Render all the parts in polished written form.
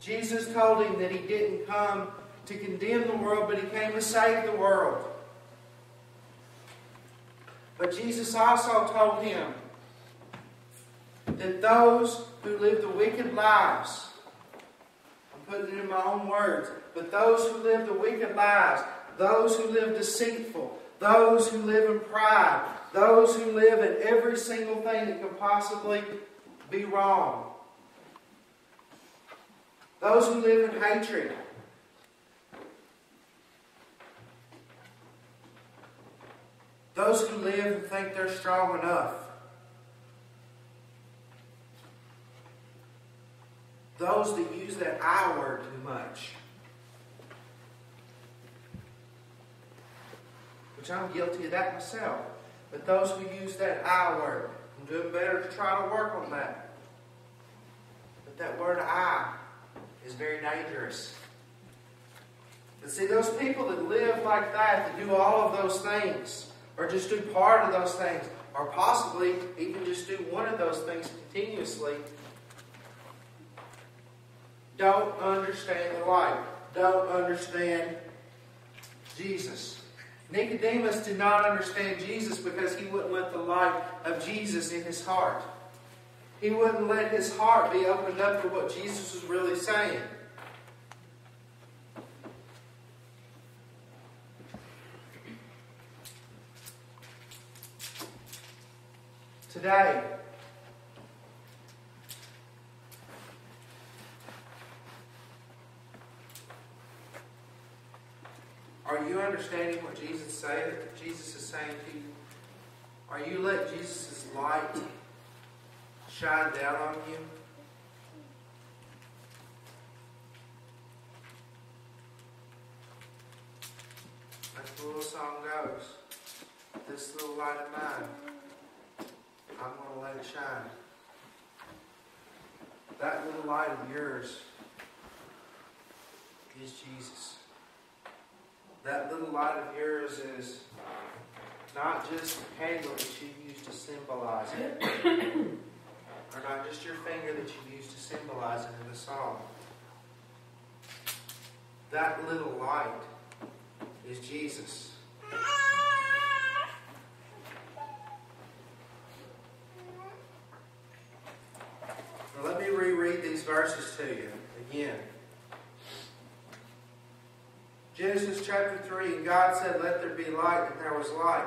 Jesus told him that He didn't come to condemn the world, but He came to save the world. But Jesus also told him that those who live the wicked lives, I'm putting it in my own words, but those who live the wicked lives, those who live deceitful, those who live in pride, those who live in every single thing that could possibly be wrong, those who live in hatred, those who live and think they're strong enough, those that use that I word too much, which I'm guilty of that myself, but those who use that I word, I'm doing better to try to work on that. But that word I is very dangerous. But see, those people that live like that, that do all of those things, or just do part of those things, or possibly even just do one of those things continuously, don't understand the light. Don't understand Jesus. Nicodemus did not understand Jesus because he wouldn't let the light of Jesus in his heart. He wouldn't let his heart be opened up to what Jesus was really saying. Today, are you understanding what Jesus is saying to you? Are you letting Jesus' light shine down on you? Like the little song goes, this little light of mine, I'm going to let it shine. That little light of yours is Jesus. That little light of yours is not just a candle that you use to symbolize it, or not just your finger that you use to symbolize it in the song. That little light is Jesus. Now let me reread these verses to you again. Genesis chapter 3, and God said, let there be light, and there was light.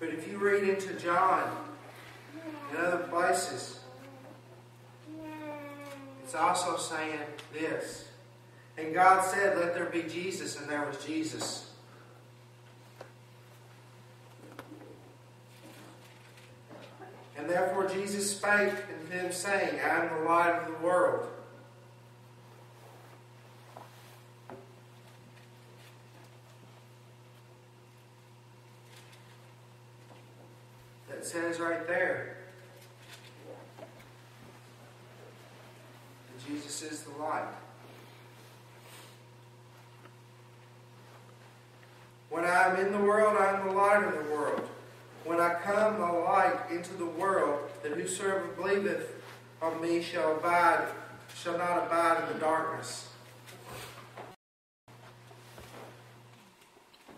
But if you read into John and other places, it's also saying this. And God said, let there be Jesus, and there was Jesus. And therefore Jesus spake unto them, saying, I am the light of the world. It says right there that Jesus is the light. When I am in the world, I am the light of the world. When I come the light into the world, that whosoever believeth on me shall not abide in the darkness.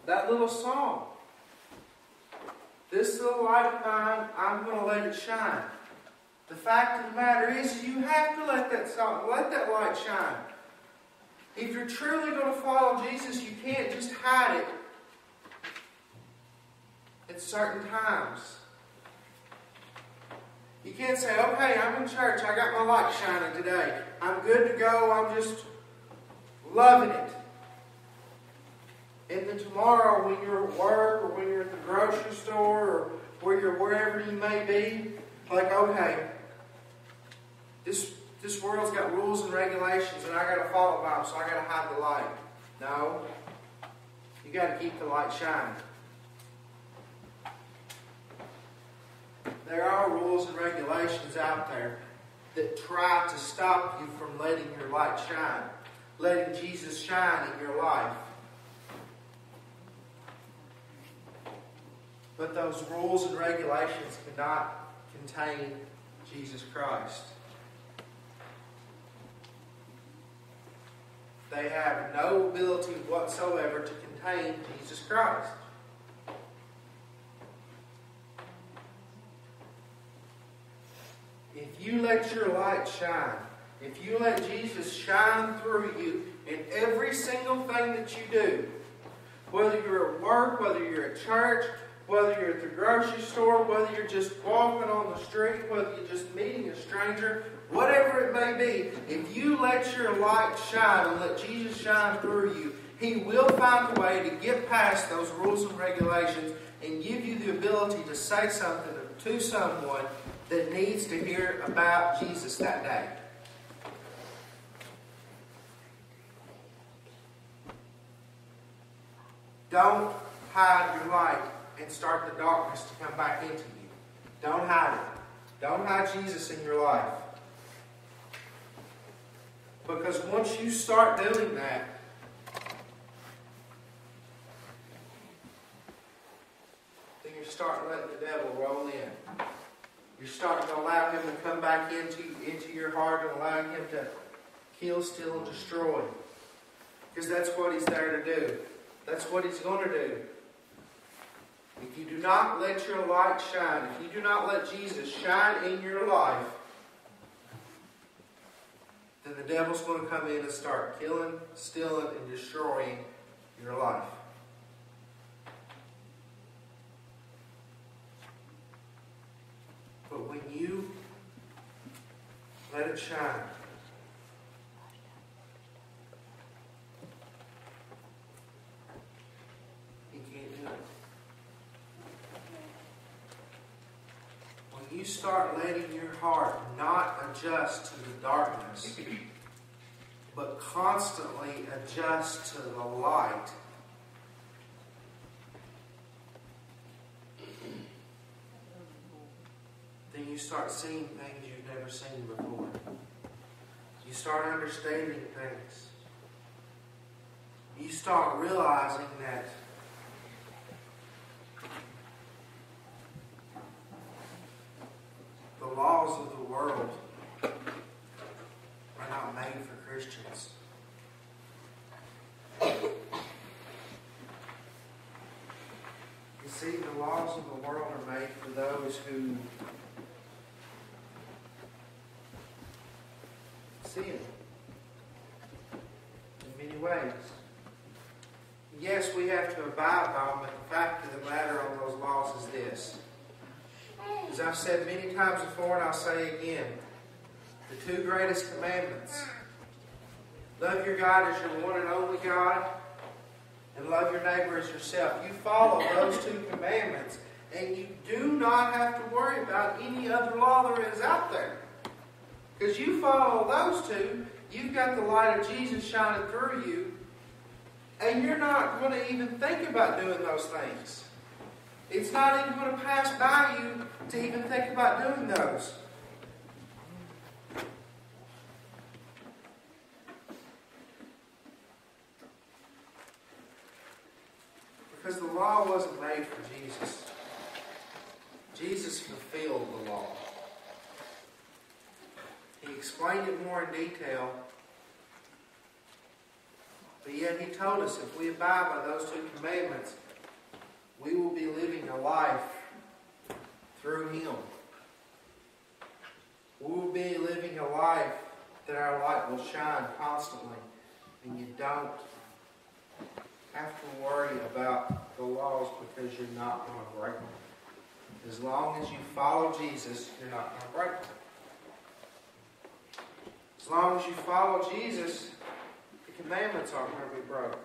That little song. This little light of mine, I'm going to let it shine. The fact of the matter is, you have to let that light shine. If you're truly going to follow Jesus, you can't just hide it at certain times. You can't say, okay, I'm in church, I got my light shining today. I'm good to go, I'm just loving it. And then tomorrow when you're at work or when you're at the grocery store or where you're wherever you may be, like, okay, this world's got rules and regulations and I got to follow by them, so I got to hide the light. No. You got to keep the light shining. There are rules and regulations out there that try to stop you from letting your light shine, letting Jesus shine in your life. But those rules and regulations cannot contain Jesus Christ. they have no ability whatsoever to contain Jesus Christ. If you let your light shine, if you let Jesus shine through you in every single thing that you do, whether you're at work, whether you're at church, whether you're at the grocery store, whether you're just walking on the street, whether you're just meeting a stranger, whatever it may be, if you let your light shine and let Jesus shine through you, He will find a way to get past those rules and regulations and give you the ability to say something to someone that needs to hear about Jesus that day. Don't hide your light and start the darkness to come back into you. Don't hide it. Don't hide Jesus in your life. Because once you start doing that, then you're starting letting the devil roll in. You're starting to allow him to come back into your heart and allowing him to kill, steal, and destroy. Because that's what he's there to do. That's what he's going to do. If you do not let your light shine, if you do not let Jesus shine in your life, then the devil's going to come in and start killing, stealing, and destroying your life. But when you let it shine, he can't do it. When you start letting your heart not adjust to the darkness, but constantly adjust to the light, then you start seeing things you've never seen before. You start understanding things. You start realizing that the laws of the world are not made for Christians. You see, the laws of the world are made for those who sin in many ways. Yes, we have to abide by them, but the fact of the matter on those laws is this. As I've said many times before, and I'll say again, the two greatest commandments: love your God as your one and only God, and love your neighbor as yourself. You follow those two commandments, and you do not have to worry about any other law there is out there. Because you follow those two, you've got the light of Jesus shining through you, and you're not going to even think about doing those things. It's not even going to pass by you to even think about doing those. Because the law wasn't made for Jesus. Jesus fulfilled the law. He explained it more in detail. But yet He told us if we abide by those two commandments, we will be living a life through Him. We will be living a life that our light will shine constantly. And you don't have to worry about the laws because you're not going to break them. As long as you follow Jesus, you're not going to break them. As long as you follow Jesus, the commandments aren't going to be broken.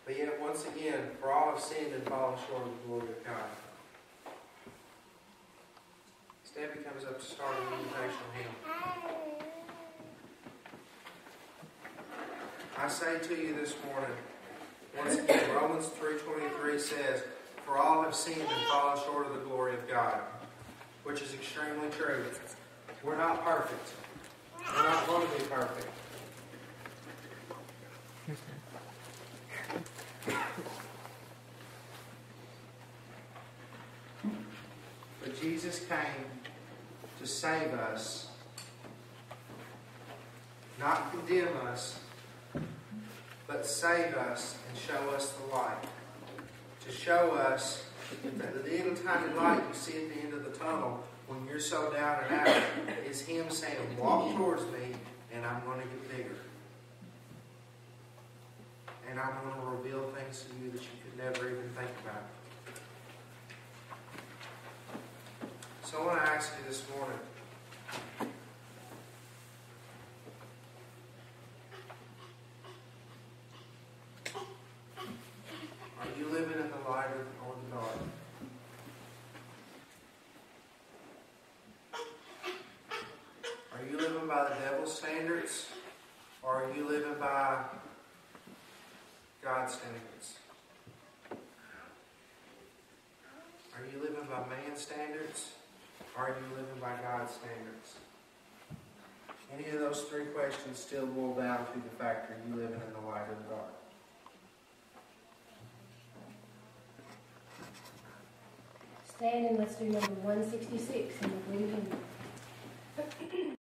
But yet, once again, for all have sinned and fallen short of the glory of God. Debbie comes up to start an invitational hymn. I say to you this morning, once again, Romans 3:23 says, "For all have sinned and fallen short of the glory of God," which is extremely true. We're not perfect. We're not going to be perfect. But Jesus came to save us, not condemn us, but save us and show us the light. To show us that the little tiny light you see at the end of the tunnel when you're so down and out is Him saying, walk towards me and I'm going to get bigger. And I'm going to reveal things to you that you could never even think about. So I want to ask you this morning, are you living in the light or the dark? Are you living by the devil's standards, or are you living by God's standards? Are you living by man's standards, or are you living by God's standards? Any of those three questions still boil down to the fact, are you living in the light or the dark? Stand and let's do number 166 in the blue hymn.